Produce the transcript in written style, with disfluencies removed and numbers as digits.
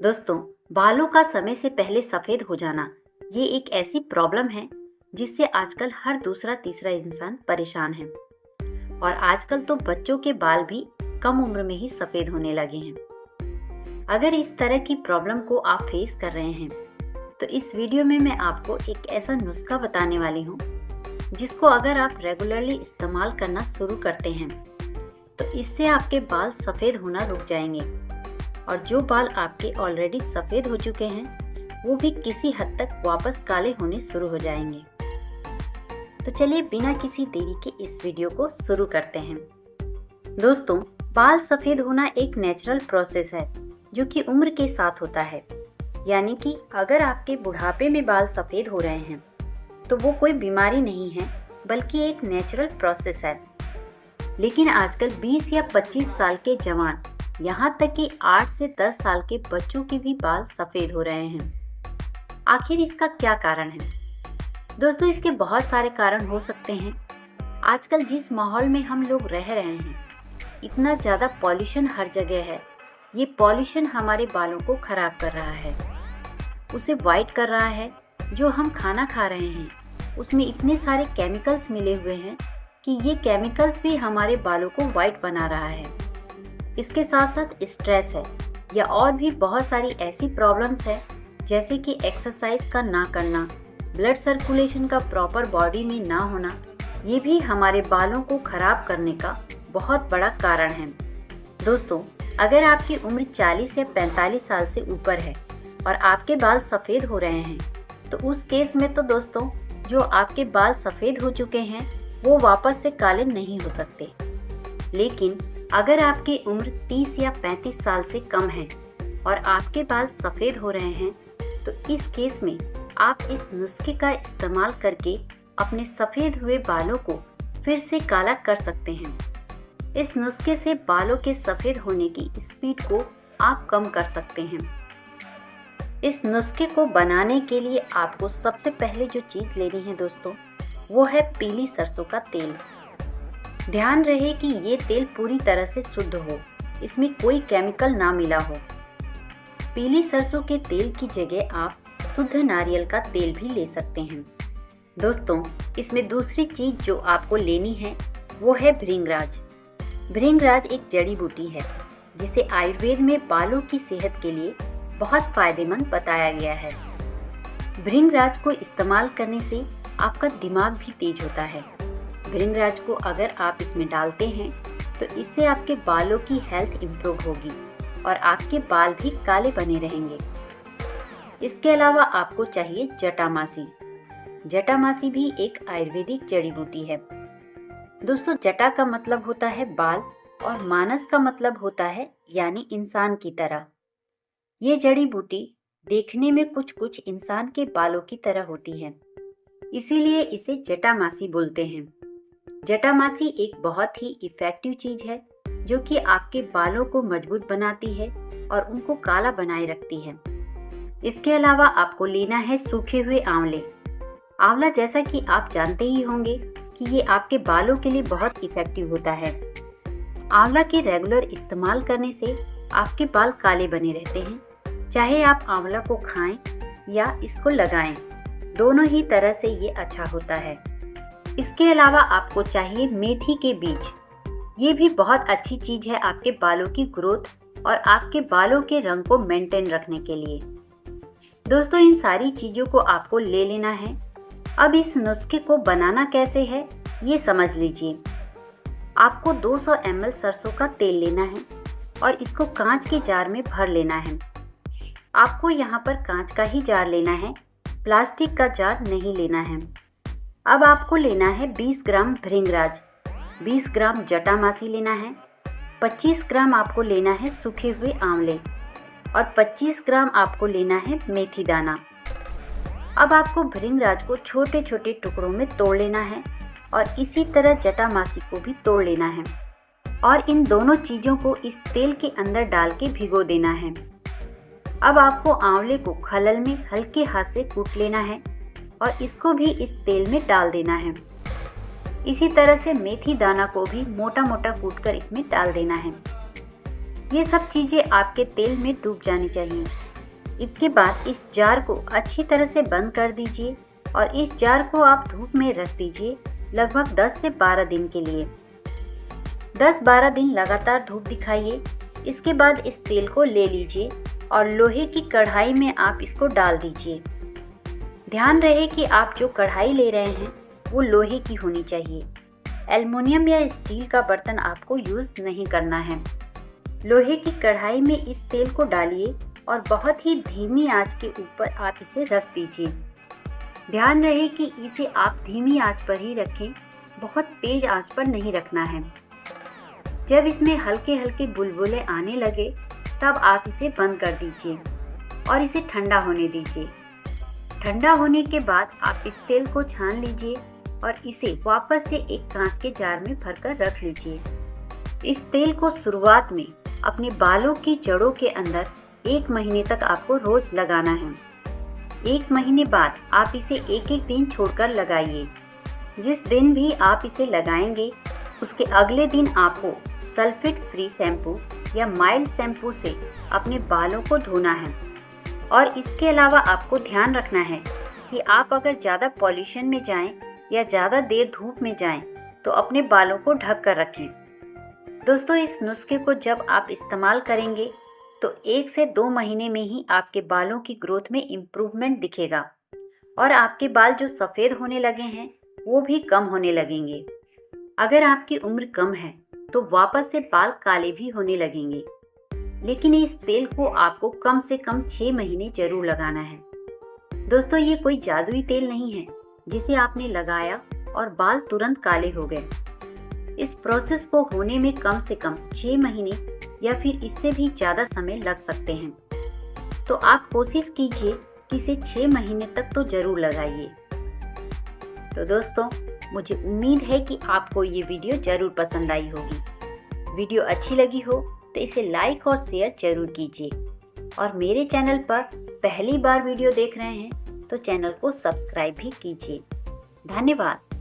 दोस्तों, बालों का समय से पहले सफ़ेद हो जाना ये एक ऐसी प्रॉब्लम है जिससे आजकल हर दूसरा तीसरा इंसान परेशान है। और आजकल तो बच्चों के बाल भी कम उम्र में ही सफ़ेद होने लगे हैं। अगर इस तरह की प्रॉब्लम को आप फेस कर रहे हैं तो इस वीडियो में मैं आपको एक ऐसा नुस्खा बताने वाली हूँ जिसको अगर आप रेगुलरली इस्तेमाल करना शुरू करते हैं तो इससे आपके बाल सफ़ेद होना रुक जाएंगे और जो बाल आपके ऑलरेडी सफ़ेद हो चुके हैं वो भी किसी हद तक वापस काले होने शुरू हो जाएंगे। तो चलिए बिना किसी देरी के इस वीडियो को शुरू करते हैं। दोस्तों, बाल सफ़ेद होना एक नेचुरल प्रोसेस है जो कि उम्र के साथ होता है। यानी कि अगर आपके बुढ़ापे में बाल सफ़ेद हो रहे हैं तो वो कोई बीमारी नहीं है बल्कि एक नेचुरल प्रोसेस है। लेकिन आजकल 20 या 25 साल के जवान यहाँ तक कि 8 से 10 साल के बच्चों के भी बाल सफ़ेद हो रहे हैं। आखिर इसका क्या कारण है? दोस्तों, इसके बहुत सारे कारण हो सकते हैं। आजकल जिस माहौल में हम लोग रह रहे हैं, इतना ज़्यादा पॉल्यूशन हर जगह है। ये पॉल्यूशन हमारे बालों को ख़राब कर रहा है, उसे वाइट कर रहा है। जो हम खाना खा रहे हैं उसमें इतने सारे केमिकल्स मिले हुए हैं कि ये केमिकल्स भी हमारे बालों को वाइट बना रहा है। इसके साथ साथ स्ट्रेस है या और भी बहुत सारी ऐसी प्रॉब्लम्स है जैसे कि एक्सरसाइज का ना करना, ब्लड सर्कुलेशन का प्रॉपर बॉडी में ना होना, ये भी हमारे बालों को ख़राब करने का बहुत बड़ा कारण है। दोस्तों, अगर आपकी उम्र 40 या 45 साल से ऊपर है और आपके बाल सफ़ेद हो रहे हैं तो उस केस में तो दोस्तों जो आपके बाल सफ़ेद हो चुके हैं वो वापस से काले नहीं हो सकते। लेकिन अगर आपकी उम्र 30 या 35 साल से कम है और आपके बाल सफ़ेद हो रहे हैं तो इस केस में आप इस नुस्खे का इस्तेमाल करके अपने सफ़ेद हुए बालों को फिर से काला कर सकते हैं। इस नुस्खे से बालों के सफ़ेद होने की स्पीड को आप कम कर सकते हैं। इस नुस्खे को बनाने के लिए आपको सबसे पहले जो चीज़ लेनी है दोस्तों, वो है पीली सरसों का तेल। ध्यान रहे कि ये तेल पूरी तरह से शुद्ध हो, इसमें कोई केमिकल ना मिला हो। पीली सरसों के तेल की जगह आप शुद्ध नारियल का तेल भी ले सकते हैं। दोस्तों, इसमें दूसरी चीज़ जो आपको लेनी है वो है भृंगराज। भृंगराज एक जड़ी बूटी है जिसे आयुर्वेद में बालों की सेहत के लिए बहुत फायदेमंद बताया गया है। भृंगराज को इस्तेमाल करने से आपका दिमाग भी तेज होता है। भृंगराज को अगर आप इसमें डालते हैं तो इससे आपके बालों की हेल्थ इम्प्रूव होगी और आपके बाल भी काले बने रहेंगे। इसके अलावा आपको चाहिए जटामासी। जटामासी भी एक आयुर्वेदिक जड़ी बूटी है। दोस्तों, जटा का मतलब होता है बाल और मानस का मतलब होता है यानी इंसान की तरह। ये जड़ी बूटी देखने में कुछ इंसान के बालों की तरह होती है, इसीलिए इसे जटामासी बोलते हैं। जटामासी एक बहुत ही इफ़ेक्टिव चीज़ है जो कि आपके बालों को मजबूत बनाती है और उनको काला बनाए रखती है। इसके अलावा आपको लेना है सूखे हुए आंवले। आंवला, जैसा कि आप जानते ही होंगे कि ये आपके बालों के लिए बहुत इफ़ेक्टिव होता है। आंवला के रेगुलर इस्तेमाल करने से आपके बाल काले बने रहते हैं। चाहे आप आंवला को खाएं या इसको लगाएं, दोनों ही तरह से ये अच्छा होता है। इसके अलावा आपको चाहिए मेथी के बीज। ये भी बहुत अच्छी चीज़ है आपके बालों की ग्रोथ और आपके बालों के रंग को मेंटेन रखने के लिए। दोस्तों, इन सारी चीज़ों को आपको ले लेना है। अब इस नुस्खे को बनाना कैसे है ये समझ लीजिए। आपको 200 ml सरसों का तेल लेना है और इसको कांच के जार में भर लेना है। आपको यहाँ पर कांच का ही जार लेना है, प्लास्टिक का जार नहीं लेना है। अब आपको लेना है 20 ग्राम भृंगराज, 20 ग्राम जटामासी लेना है, 25 ग्राम आपको लेना है सूखे हुए आंवले और 25 ग्राम आपको लेना है मेथी दाना। अब आपको भृंगराज को छोटे छोटे टुकड़ों में तोड़ लेना है और इसी तरह जटामासी को भी तोड़ लेना है और इन दोनों चीज़ों को इस तेल के अंदर डाल के भिगो देना है। अब आपको आंवले को खलल में हल्के हाथ से कूट लेना है और इसको भी इस तेल में डाल देना है। इसी तरह से मेथी दाना को भी मोटा मोटा कूटकर इसमें डाल देना है। ये सब चीज़ें आपके तेल में डूब जानी चाहिए इसके बाद इस जार को अच्छी तरह से बंद कर दीजिए और इस जार को आप धूप में रख दीजिए लगभग 10 से 12 दिन के लिए। 10-12 दिन लगातार धूप दिखाइए। इसके बाद इस तेल को ले लीजिए और लोहे की कढ़ाई में आप इसको डाल दीजिए। ध्यान रहे कि आप जो कढ़ाई ले रहे हैं वो लोहे की होनी चाहिए। एल्युमिनियम या स्टील का बर्तन आपको यूज़ नहीं करना है। लोहे की कढ़ाई में इस तेल को डालिए और बहुत ही धीमी आंच के ऊपर आप इसे रख दीजिए। ध्यान रहे कि इसे आप धीमी आंच पर ही रखें, बहुत तेज आंच पर नहीं रखना है। जब इसमें हल्के हल्के बुलबुले आने लगे तब आप इसे बंद कर दीजिए और इसे ठंडा होने दीजिए। ठंडा होने के बाद आप इस तेल को छान लीजिए और इसे वापस से एक कांच के जार में भरकर रख लीजिए। इस तेल को शुरुआत में अपने बालों की जड़ों के अंदर 1 महीने तक आपको रोज लगाना है। 1 महीने बाद आप इसे एक एक दिन छोड़कर लगाइए। जिस दिन भी आप इसे लगाएंगे उसके अगले दिन आपको सल्फेट फ्री शैम्पू या माइल्ड शैम्पू से अपने बालों को धोना है। और इसके अलावा आपको ध्यान रखना है कि आप अगर ज़्यादा पॉल्यूशन में जाएं या ज़्यादा देर धूप में जाएं तो अपने बालों को ढक कर रखें। दोस्तों, इस नुस्खे को जब आप इस्तेमाल करेंगे तो 1 से 2 महीने में ही आपके बालों की ग्रोथ में इम्प्रूवमेंट दिखेगा और आपके बाल जो सफ़ेद होने लगे हैं वो भी कम होने लगेंगे। अगर आपकी उम्र कम है तो वापस से बाल काले भी होने लगेंगे। लेकिन इस तेल को आपको कम से कम 6 महीने जरूर लगाना है। दोस्तों, ये कोई जादुई तेल नहीं है जिसे आपने लगाया और बाल तुरंत काले हो गए। इस प्रोसेस को होने में कम से कम 6 महीने या फिर इससे भी ज़्यादा समय लग सकते हैं। तो आप कोशिश कीजिए कि इसे 6 महीने तक तो ज़रूर लगाइए। तो दोस्तों, मुझे उम्मीद है कि आपको ये वीडियो ज़रूर पसंद आई होगी। वीडियो अच्छी लगी हो तो इसे लाइक और शेयर जरूर कीजिए और मेरे चैनल पर पहली बार वीडियो देख रहे हैं तो चैनल को सब्सक्राइब भी कीजिए। धन्यवाद।